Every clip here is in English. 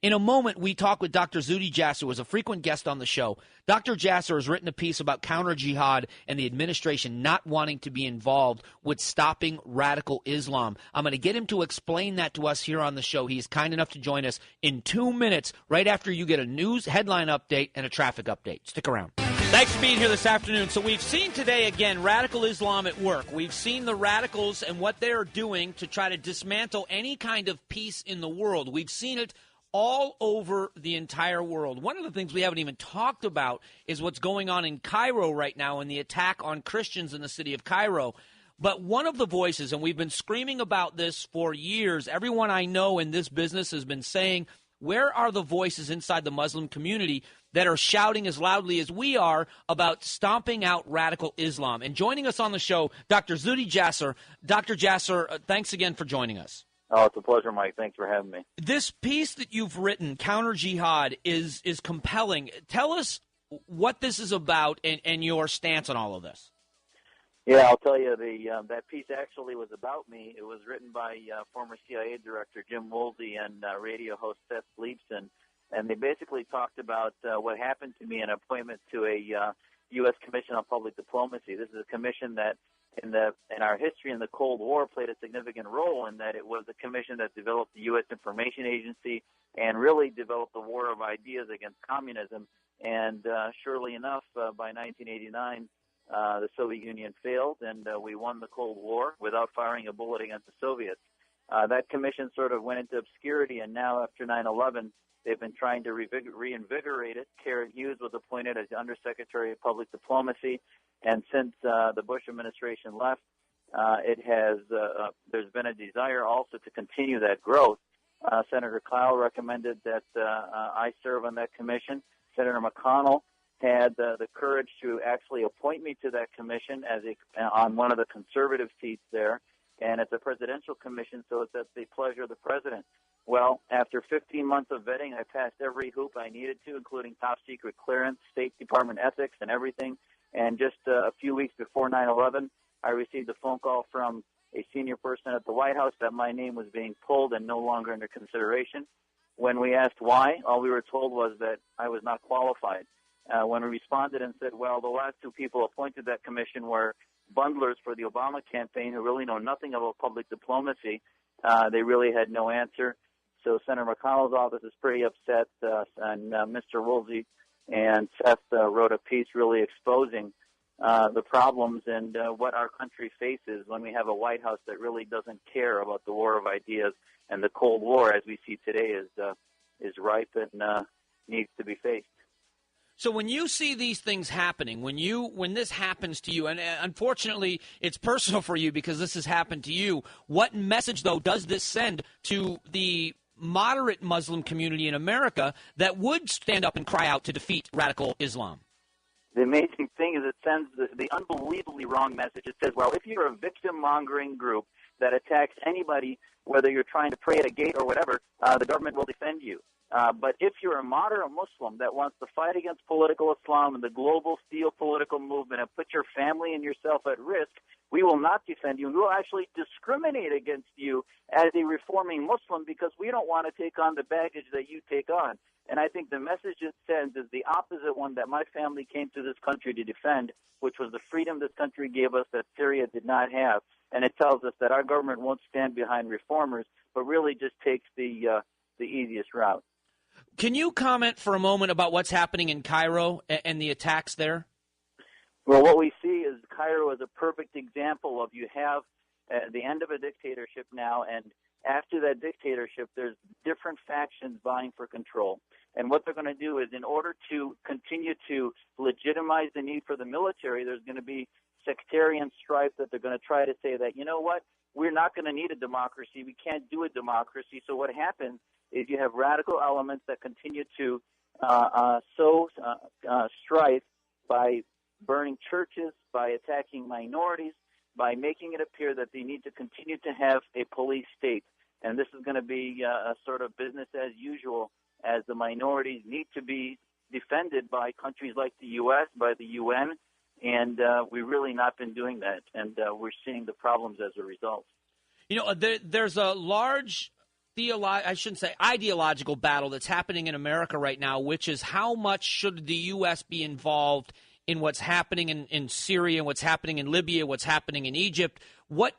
In a moment, we talk with Dr. Zuhdi Jasser, who is a frequent guest on the show. Dr. Jasser has written a piece about counter-jihad and the administration not wanting to be involved with stopping radical Islam. I'm going to get him to explain that to us here on the show. He is kind enough to join us in 2 minutes, right after you get a news headline update and a traffic update. Stick around. Thanks for being here this afternoon. So we've seen today, again, radical Islam at work. We've seen the radicals and what they're doing to try to dismantle any kind of peace in the world. We've seen it all over the entire world. One of the things we haven't even talked about is what's going on in Cairo right now and the attack on Christians in the city of Cairo. But one of the voices, and we've been screaming about this for years, everyone I know in this business has been saying, where are the voices inside the Muslim community that are shouting as loudly as we are about stomping out radical Islam? And joining us on the show, Dr. Zuhdi Jasser. Dr. Jasser, thanks again for joining us. Oh, it's a pleasure, Mike. Thanks for having me. This piece that you've written, Counter Jihad, is compelling. Tell us what this is about and your stance on all of this. Yeah, I'll tell you, that piece actually was about me. It was written by former CIA Director Jim Woolsey and radio host Seth Leibson, and they basically talked about what happened to me in an appointment to a U.S. Commission on Public Diplomacy. This is a commission that, in our history in the Cold War, played a significant role in that it was the commission that developed the U.S. Information Agency and really developed the war of ideas against communism. And surely enough, by 1989, the Soviet Union failed, and we won the Cold War without firing a bullet against the Soviets. That commission sort of went into obscurity, and now after 9/11, they've been trying to reinvigorate it. Karen Hughes was appointed as the Undersecretary of Public Diplomacy, and since the Bush administration left, there's been a desire also to continue that growth. Senator Kyle recommended that I serve on that commission. Senator McConnell had the courage to actually appoint me to that commission on one of the conservative seats there, and it's a presidential commission, so it's at the pleasure of the president. Well, after 15 months of vetting, I passed every hoop I needed to, including top secret clearance, State Department ethics, and everything. And just a few weeks before 9/11, I received a phone call from a senior person at the White House that my name was being pulled and no longer under consideration. When we asked why, all we were told was that I was not qualified. When we responded and said, well, the last two people appointed that commission were bundlers for the Obama campaign who really know nothing about public diplomacy, they really had no answer. So Senator McConnell's office is pretty upset, and Mr. Woolsey and Seth wrote a piece really exposing the problems and what our country faces when we have a White House that really doesn't care about the war of ideas, and the Cold War, as we see today, is ripe and needs to be faced. So when you see these things happening, when this happens to you, and unfortunately it's personal for you because this has happened to you, what message, though, does this send to the moderate Muslim community in America that would stand up and cry out to defeat radical Islam? The amazing thing is it sends the unbelievably wrong message. It says, well, if you're a victim-mongering group that attacks anybody, whether you're trying to pray at a gate or whatever, the government will defend you. But if you're a moderate Muslim that wants to fight against political Islam and the global steel political movement and put your family and yourself at risk, we will not defend you. We will actually discriminate against you as a reforming Muslim because we don't want to take on the baggage that you take on. And I think the message it sends is the opposite one that my family came to this country to defend, which was the freedom this country gave us that Syria did not have. And it tells us that our government won't stand behind reformers, but really just takes the easiest route. Can you comment for a moment about what's happening in Cairo and the attacks there? Well, what we see is Cairo is a perfect example of you have the end of a dictatorship now, and after that dictatorship, there's different factions vying for control. And what they're going to do is, in order to continue to legitimize the need for the military, there's going to be sectarian strife that they're going to try to say that, you know what, we're not going to need a democracy. We can't do a democracy. So what happens is you have radical elements that continue to sow strife by burning churches, by attacking minorities, by making it appear that they need to continue to have a police state. And this is going to be a sort of business as usual, as the minorities need to be defended by countries like the U.S., by the UN, and we've really not been doing that, and we're seeing the problems as a result. You know, there's a large ideological battle that's happening in America right now, which is how much should the U.S. be involved in what's happening in Syria, what's happening in Libya, what's happening in Egypt. What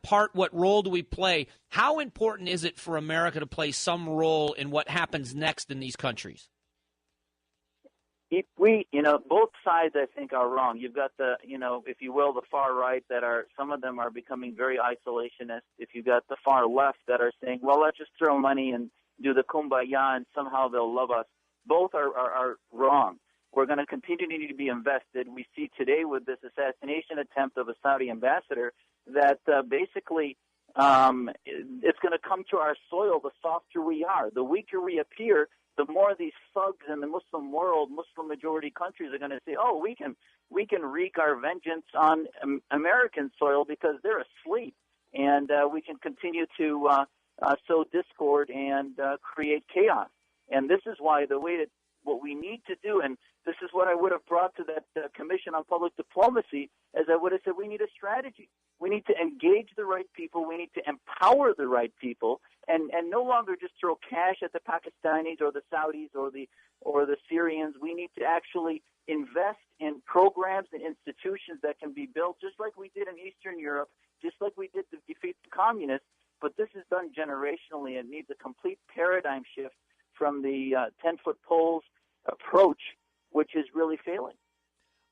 role do we play? How important is it for America to play some role in what happens next in these countries? If we, both sides, I think, are wrong. You've got the, if you will, the far right some of them are becoming very isolationist. If you've got the far left that are saying, well, let's just throw money and do the kumbaya and somehow they'll love us. Both are wrong. We're going to continue to need to be invested. We see today with this assassination attempt of a Saudi ambassador that basically it's going to come to our soil the softer we are. The weaker we appear, the more these thugs in the Muslim world, Muslim-majority countries are going to say, oh, we can wreak our vengeance on American soil because they're asleep. And we can continue to sow discord and create chaos. And this is why what we need to do, and this is what I would have brought to that Commission on Public Diplomacy, as I would have said, we need a strategy. We need to engage the right people. We need to empower the right people, and no longer just throw cash at the Pakistanis or the Saudis or the Syrians. We need to actually invest in programs and institutions that can be built, just like we did in Eastern Europe, just like we did to defeat the communists. But this is done generationally and needs a complete paradigm shift from the 10-foot poles approach, which is really failing.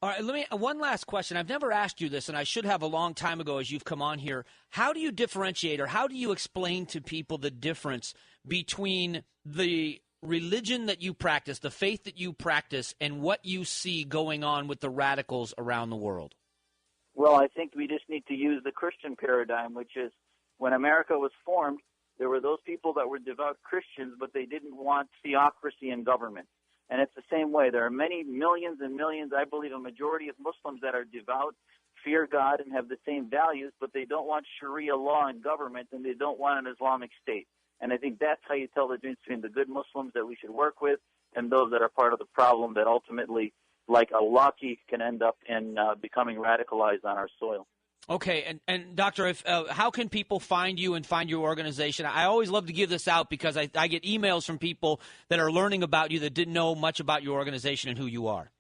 All right, one last question. I've never asked you this, and I should have a long time ago as you've come on here. How do you differentiate, or how do you explain to people the difference between the religion that you practice, the faith that you practice, and what you see going on with the radicals around the world? Well, I think we just need to use the Christian paradigm, which is when America was formed, there were those people that were devout Christians, but they didn't want theocracy in government. And it's the same way. There are many millions and millions, I believe a majority of Muslims that are devout, fear God, and have the same values, but they don't want Sharia law in government, and they don't want an Islamic state. And I think that's how you tell the difference between the good Muslims that we should work with and those that are part of the problem that ultimately, like a Laki, can end up in becoming radicalized on our soil. Okay, and Doctor, how can people find you and find your organization? I always love to give this out because I get emails from people that are learning about you that didn't know much about your organization and who you are.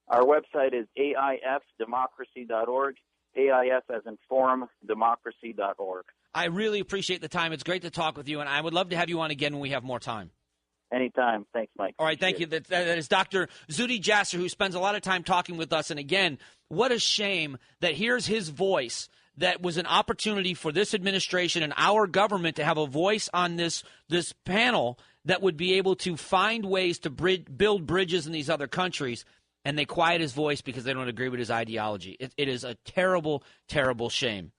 Our website is aifdemocracy.org, AIF as in forumdemocracy.org. I really appreciate the time. It's great to talk with you, and I would love to have you on again when we have more time. Anytime. Thanks, Mike. All right, thank you. That is Dr. Zuhdi Jasser, who spends a lot of time talking with us. And again, what a shame that here's his voice that was an opportunity for this administration and our government to have a voice on this panel that would be able to find ways to build bridges in these other countries. And they quiet his voice because they don't agree with his ideology. It is a terrible, terrible shame.